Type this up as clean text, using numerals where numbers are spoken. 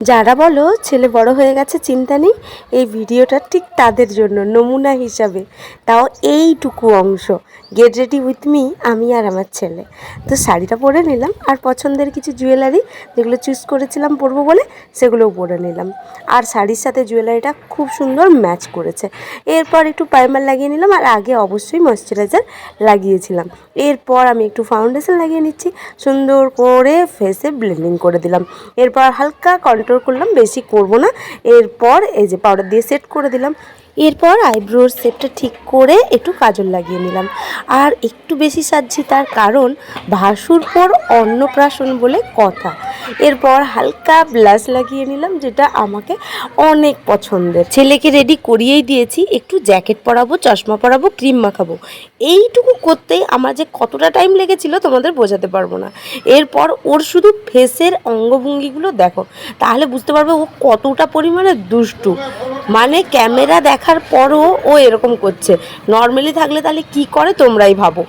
যারা বলো ছেলে বড় হয়ে গেছে চিন্তা নেই, এই ভিডিওটা ঠিক তাদের জন্য নমুনা হিসাবে। তাও এইটুকু অংশ, গেট রেডি উইথ মি, আমি আর আমার ছেলে। তো শাড়িটা পরে নিলাম, আর পছন্দের কিছু জুয়েলারি যেগুলো চুজ করেছিলাম পরবো বলে সেগুলোও পরে নিলাম। আর শাড়ির সাথে জুয়েলারিটা খুব সুন্দর ম্যাচ করেছে। এরপর একটু প্রাইমার লাগিয়ে নিলাম, আর আগে অবশ্যই ময়শ্চারাইজার লাগিয়েছিলাম। এরপর আমি একটু ফাউন্ডেশন লাগিয়ে নিচ্ছি, সুন্দর করে ফেসে ব্লেন্ডিং করে দিলাম। এরপর হালকা কন্ট্রোল করলাম, বেশি করব না। এরপর এই যে পাউডার দিয়ে সেট করে দিলাম। এরপর আইব্রোর শেপটা ঠিক করে একটু কাজল লাগিয়ে নিলাম। আর একটু বেশি সাজছি, তার কারণ ভাসুর পর অন্নপ্রাশন বলে কথা। এরপর হালকা ব্লাশ লাগিয়ে নিলাম, যেটা আমাকে অনেক পছন্দের। ছেলেকে রেডি করিয়েই দিয়েছি, একটু জ্যাকেট পরাবো, চশমা পরাবো, ক্রিম মাখাবো। এইটুকু করতেই আমার যে কতটা টাইম লেগেছিল তোমাদের বোঝাতে পারবো না। এরপর ওর শুধু ফেসের অঙ্গভঙ্গিগুলো দেখো, তাহলে বুঝতে পারবে ও কতটা পরিমাণে দুষ্টু। মানে ক্যামেরা দেখার পরও ও এরকম করছে, নর্মালি থাকলে তাহলে কি করে তোমরাই ভাবো।